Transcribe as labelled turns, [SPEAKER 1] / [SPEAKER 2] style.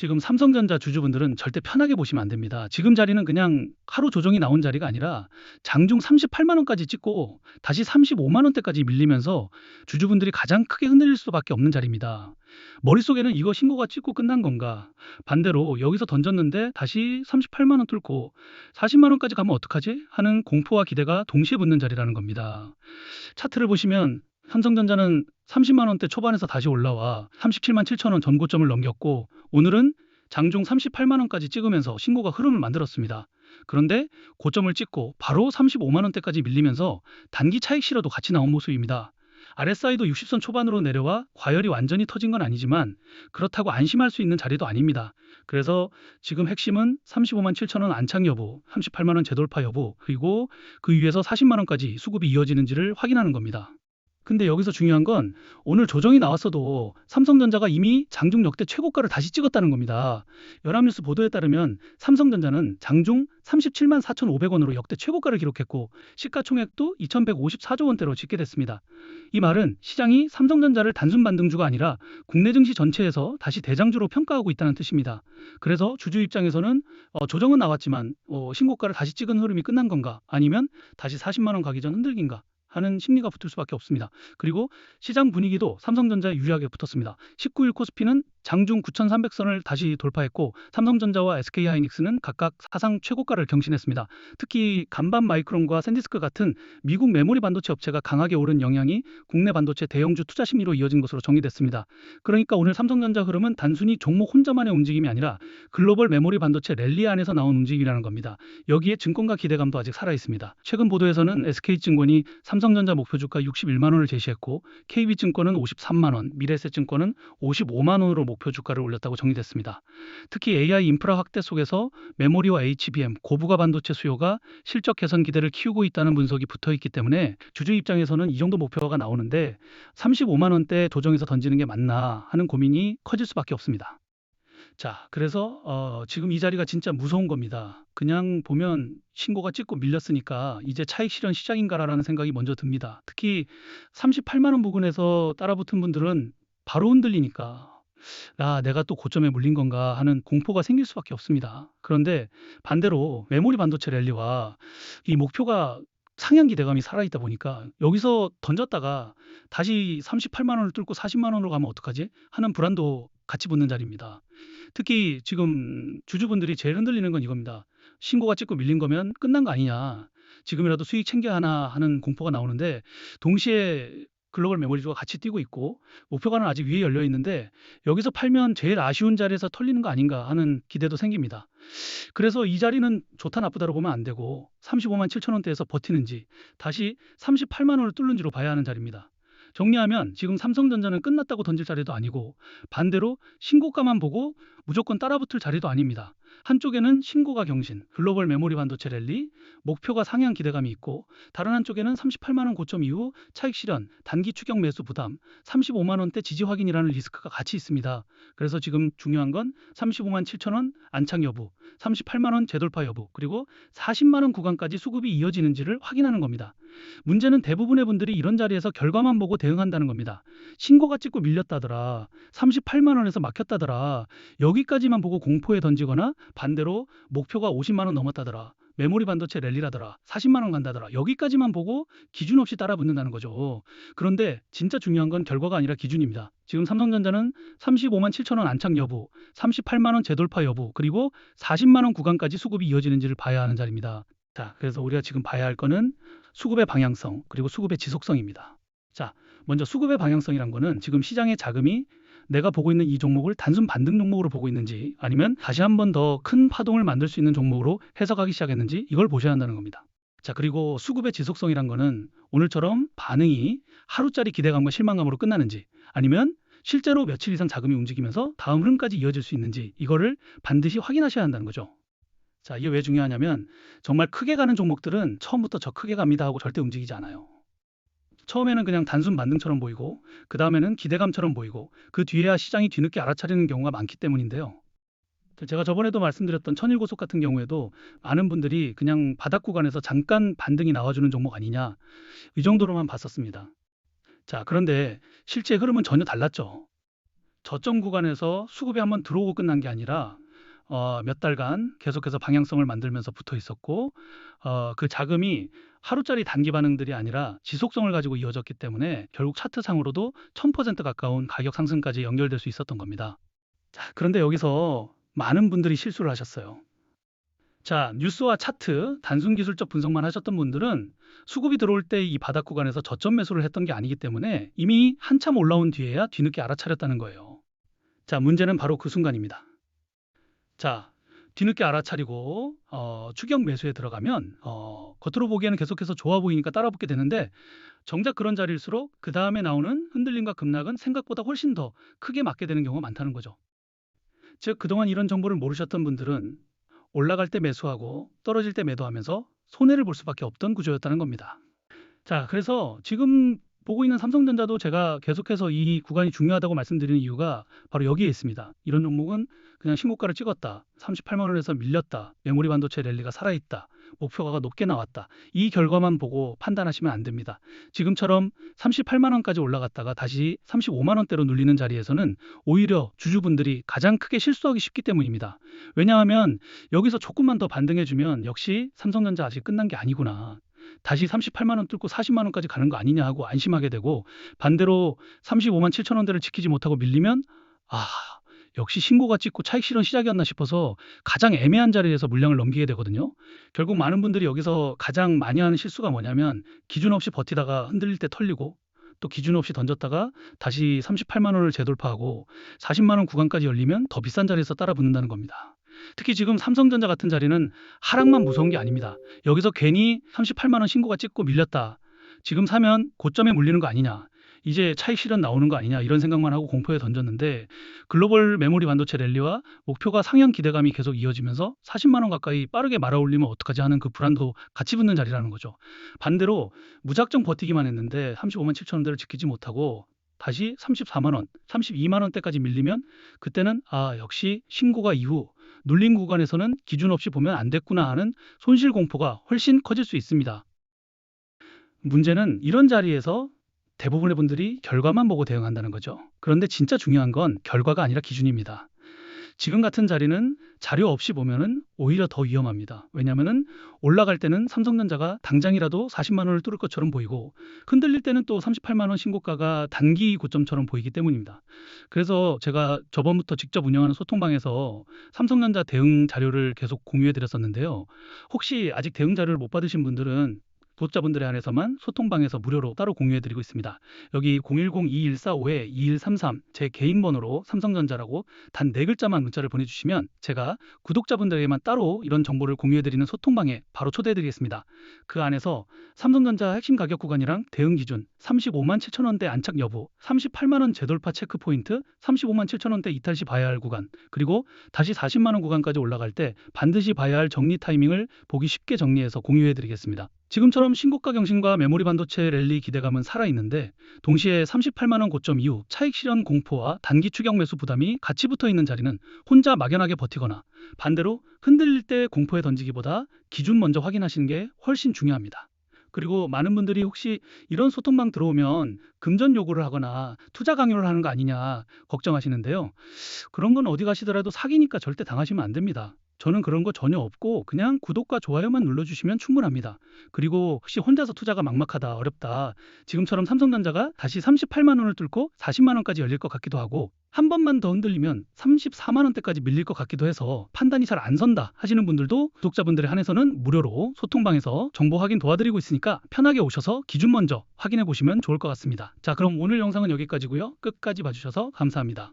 [SPEAKER 1] 지금 삼성전자 주주분들은 절대 편하게 보시면 안 됩니다. 지금 자리는 그냥 하루 조정이 나온 자리가 아니라 장중 38만 원까지 찍고 다시 35만 원대까지 밀리면서 주주분들이 가장 크게 흔들릴 수밖에 없는 자리입니다. 머릿속에는 이거 신고가 찍고 끝난 건가? 반대로 여기서 던졌는데 다시 38만 원 뚫고 40만 원까지 가면 어떡하지? 하는 공포와 기대가 동시에 붙는 자리라는 겁니다. 차트를 보시면 삼성전자는 30만 원대 초반에서 다시 올라와 37만 7천 원 전고점을 넘겼고 오늘은 장중 38만 원까지 찍으면서 신고가 흐름을 만들었습니다. 그런데 고점을 찍고 바로 35만 원대까지 밀리면서 단기 차익 실어도 같이 나온 모습입니다. RSI도 60선 초반으로 내려와 과열이 완전히 터진 건 아니지만 그렇다고 안심할 수 있는 자리도 아닙니다. 그래서 지금 핵심은 35만 7천 원 안착 여부, 38만 원 재돌파 여부, 그리고 그 위에서 40만 원까지 수급이 이어지는지를 확인하는 겁니다. 근데 여기서 중요한 건 오늘 조정이 나왔어도 삼성전자가 이미 장중 역대 최고가를 다시 찍었다는 겁니다. 연합뉴스 보도에 따르면 삼성전자는 장중 37만 4,500원으로 역대 최고가를 기록했고 시가총액도 2,154조 원대로 집계됐습니다. 이 말은 시장이 삼성전자를 단순 반등주가 아니라 국내 증시 전체에서 다시 대장주로 평가하고 있다는 뜻입니다. 그래서 주주 입장에서는 조정은 나왔지만 신고가를 다시 찍은 흐름이 끝난 건가 아니면 다시 40만 원 가기 전 흔들긴가 하는 심리가 붙을 수밖에 없습니다. 그리고 시장 분위기도 삼성전자에 유리하게 붙었습니다. 19일 코스피는 장중 9,300선을 다시 돌파했고 삼성전자와 SK하이닉스는 각각 사상 최고가를 경신했습니다. 특히 간밤 마이크론과 샌디스크 같은 미국 메모리 반도체 업체가 강하게 오른 영향이 국내 반도체 대형주 투자 심리로 이어진 것으로 정리됐습니다. 그러니까 오늘 삼성전자 흐름은 단순히 종목 혼자만의 움직임이 아니라 글로벌 메모리 반도체 랠리 안에서 나온 움직임이라는 겁니다. 여기에 증권가 기대감도 아직 살아있습니다. 최근 보도에서는 SK증권이 삼성전자 목표주가 61만 원을 제시했고 KB증권은 53만 원, 미래에셋증권은 55만 원으로 목표 주가를 올렸다고 정리됐습니다. 특히 AI 인프라 확대 속에서 메모리와 HBM, 고부가 반도체 수요가 실적 개선 기대를 키우고 있다는 분석이 붙어 있기 때문에 주주 입장에서는 이 정도 목표가 나오는데 35만 원대 조정에서 던지는 게 맞나 하는 고민이 커질 수밖에 없습니다. 자, 그래서 지금 이 자리가 진짜 무서운 겁니다. 그냥 보면 신고가 찍고 밀렸으니까 이제 차익 실현 시작인가라는 생각이 먼저 듭니다. 특히 38만 원 부근에서 따라붙은 분들은 바로 흔들리니까 내가 또 고점에 물린 건가 하는 공포가 생길 수밖에 없습니다. 그런데 반대로 메모리 반도체 랠리와 이 목표가 상향 기대감이 살아있다 보니까 여기서 던졌다가 다시 38만 원을 뚫고 40만 원으로 가면 어떡하지? 하는 불안도 같이 붙는 자리입니다. 특히 지금 주주분들이 제일 흔들리는 건 이겁니다. 신고가 찍고 밀린 거면 끝난 거 아니냐. 지금이라도 수익 챙겨야 하나 하는 공포가 나오는데 동시에 글로벌 메모리주가 같이 뛰고 있고 목표가는 아직 위에 열려 있는데 여기서 팔면 제일 아쉬운 자리에서 털리는 거 아닌가 하는 기대도 생깁니다. 그래서 이 자리는 좋다 나쁘다로 보면 안 되고 35만 7천 원대에서 버티는지 다시 38만 원을 뚫는지로 봐야 하는 자리입니다. 정리하면 지금 삼성전자는 끝났다고 던질 자리도 아니고 반대로 신고가만 보고 무조건 따라붙을 자리도 아닙니다. 한쪽에는 신고가 경신, 글로벌 메모리 반도체 랠리, 목표가 상향 기대감이 있고 다른 한쪽에는 38만 원 고점 이후 차익 실현, 단기 추격 매수 부담, 35만 원대 지지 확인이라는 리스크가 같이 있습니다. 그래서 지금 중요한 건 35만 7천 원 안착 여부, 38만 원 재돌파 여부, 그리고 40만 원 구간까지 수급이 이어지는지를 확인하는 겁니다. 문제는 대부분의 분들이 이런 자리에서 결과만 보고 대응한다는 겁니다. 신고가 찍고 밀렸다더라. 38만 원에서 막혔다더라. 여기까지만 보고 공포에 던지거나 반대로 목표가 50만 원 넘었다더라. 메모리 반도체 랠리라더라. 40만 원 간다더라. 여기까지만 보고 기준 없이 따라 붙는다는 거죠. 그런데 진짜 중요한 건 결과가 아니라 기준입니다. 지금 삼성전자는 35만 7천 원 안착 여부, 38만 원 재돌파 여부, 그리고 40만 원 구간까지 수급이 이어지는지를 봐야 하는 자리입니다. 자, 그래서 우리가 지금 봐야 할 거는 수급의 방향성, 그리고 수급의 지속성입니다. 자, 먼저 수급의 방향성이란 거는 지금 시장의 자금이 내가 보고 있는 이 종목을 단순 반등 종목으로 보고 있는지 아니면 다시 한번 더 큰 파동을 만들 수 있는 종목으로 해석하기 시작했는지 이걸 보셔야 한다는 겁니다. 자, 그리고 수급의 지속성이란 거는 오늘처럼 반응이 하루짜리 기대감과 실망감으로 끝나는지 아니면 실제로 며칠 이상 자금이 움직이면서 다음 흐름까지 이어질 수 있는지 이거를 반드시 확인하셔야 한다는 거죠. 자, 이게 왜 중요하냐면 정말 크게 가는 종목들은 처음부터 저 크게 갑니다 하고 절대 움직이지 않아요. 처음에는 그냥 단순 반등처럼 보이고 그 다음에는 기대감처럼 보이고 그 뒤에야 시장이 뒤늦게 알아차리는 경우가 많기 때문인데요. 제가 저번에도 말씀드렸던 천일고속 같은 경우에도 많은 분들이 그냥 바닥 구간에서 잠깐 반등이 나와주는 종목 아니냐 이 정도로만 봤었습니다. 자, 그런데 실제 흐름은 전혀 달랐죠. 저점 구간에서 수급이 한번 들어오고 끝난 게 아니라 몇 달간 계속해서 방향성을 만들면서 붙어 있었고 그 자금이 하루짜리 단기 반응들이 아니라 지속성을 가지고 이어졌기 때문에 결국 차트상으로도 1000% 가까운 가격 상승까지 연결될 수 있었던 겁니다. 자, 그런데 여기서 많은 분들이 실수를 하셨어요. 자, 뉴스와 차트, 단순 기술적 분석만 하셨던 분들은 수급이 들어올 때 이 바닥 구간에서 저점 매수를 했던 게 아니기 때문에 이미 한참 올라온 뒤에야 뒤늦게 알아차렸다는 거예요. 자, 문제는 바로 그 순간입니다. 자, 뒤늦게 알아차리고 추격 매수에 들어가면 겉으로 보기에는 계속해서 좋아 보이니까 따라 붙게 되는데 정작 그런 자리일수록 그 다음에 나오는 흔들림과 급락은 생각보다 훨씬 더 크게 맞게 되는 경우가 많다는 거죠. 즉 그동안 이런 정보를 모르셨던 분들은 올라갈 때 매수하고 떨어질 때 매도하면서 손해를 볼 수밖에 없던 구조였다는 겁니다. 자, 그래서 지금 보고 있는 삼성전자도 제가 계속해서 이 구간이 중요하다고 말씀드리는 이유가 바로 여기에 있습니다. 이런 종목은 그냥 신고가를 찍었다. 38만 원에서 밀렸다. 메모리 반도체 랠리가 살아있다. 목표가가 높게 나왔다. 이 결과만 보고 판단하시면 안 됩니다. 지금처럼 38만 원까지 올라갔다가 다시 35만 원대로 눌리는 자리에서는 오히려 주주분들이 가장 크게 실수하기 쉽기 때문입니다. 왜냐하면 여기서 조금만 더 반등해주면 역시 삼성전자 아직 끝난 게 아니구나. 다시 38만 원 뚫고 40만 원까지 가는 거 아니냐 하고 안심하게 되고 반대로 35만 7천 원대를 지키지 못하고 밀리면 아, 역시 신고가 찍고 차익 실현 시작이었나 싶어서 가장 애매한 자리에서 물량을 넘기게 되거든요. 결국 많은 분들이 여기서 가장 많이 하는 실수가 뭐냐면 기준 없이 버티다가 흔들릴 때 털리고 또 기준 없이 던졌다가 다시 38만 원을 재돌파하고 40만 원 구간까지 열리면 더 비싼 자리에서 따라 붙는다는 겁니다. 특히 지금 삼성전자 같은 자리는 하락만 무서운 게 아닙니다. 여기서 괜히 38만 원 신고가 찍고 밀렸다. 지금 사면 고점에 물리는 거 아니냐. 이제 차익 실현 나오는 거 아니냐 이런 생각만 하고 공포에 던졌는데 글로벌 메모리 반도체 랠리와 목표가 상향 기대감이 계속 이어지면서 40만 원 가까이 빠르게 말아올리면 어떡하지 하는 그 불안도 같이 붙는 자리라는 거죠. 반대로 무작정 버티기만 했는데 35만 7천 원대를 지키지 못하고 다시 34만 원, 32만 원대까지 밀리면 그때는 아, 역시 신고가 이후 눌린 구간에서는 기준 없이 보면 안 됐구나 하는 손실 공포가 훨씬 커질 수 있습니다. 문제는 이런 자리에서 대부분의 분들이 결과만 보고 대응한다는 거죠. 그런데 진짜 중요한 건 결과가 아니라 기준입니다. 지금 같은 자리는 자료 없이 보면은 오히려 더 위험합니다. 왜냐하면은 올라갈 때는 삼성전자가 당장이라도 40만 원을 뚫을 것처럼 보이고 흔들릴 때는 또 38만 원 신고가가 단기 고점처럼 보이기 때문입니다. 그래서 제가 저번부터 직접 운영하는 소통방에서 삼성전자 대응 자료를 계속 공유해 드렸었는데요. 혹시 아직 대응 자료를 못 받으신 분들은 구독자분들에 한해서만 소통방에서 무료로 따로 공유해드리고 있습니다. 여기 010-2145-2133 제 개인 번호로 삼성전자라고 단 4글자만 문자를 보내주시면 제가 구독자분들에게만 따로 이런 정보를 공유해드리는 소통방에 바로 초대해드리겠습니다. 그 안에서 삼성전자 핵심 가격 구간이랑 대응 기준, 35만 7천 원대 안착 여부, 38만 원 재돌파 체크 포인트, 35만 7천 원대 이탈 시 봐야 할 구간, 그리고 다시 40만 원 구간까지 올라갈 때 반드시 봐야 할 정리 타이밍을 보기 쉽게 정리해서 공유해드리겠습니다. 지금처럼 신고가 경신과 메모리 반도체 랠리 기대감은 살아있는데 동시에 38만 원 고점 이후 차익 실현 공포와 단기 추격 매수 부담이 같이 붙어 있는 자리는 혼자 막연하게 버티거나 반대로 흔들릴 때 공포에 던지기보다 기준 먼저 확인하시는 게 훨씬 중요합니다. 그리고 많은 분들이 혹시 이런 소통방 들어오면 금전 요구를 하거나 투자 강요를 하는 거 아니냐 걱정하시는데요. 그런 건 어디 가시더라도 사기니까 절대 당하시면 안 됩니다. 저는 그런 거 전혀 없고 그냥 구독과 좋아요만 눌러주시면 충분합니다. 그리고 혹시 혼자서 투자가 막막하다, 어렵다. 지금처럼 삼성전자가 다시 38만 원을 뚫고 40만 원까지 열릴 것 같기도 하고 한 번만 더 흔들리면 34만 원대까지 밀릴 것 같기도 해서 판단이 잘 안 선다 하시는 분들도 구독자분들에 한해서는 무료로 소통방에서 정보 확인 도와드리고 있으니까 편하게 오셔서 기준 먼저 확인해 보시면 좋을 것 같습니다. 자, 그럼 오늘 영상은 여기까지고요. 끝까지 봐주셔서 감사합니다.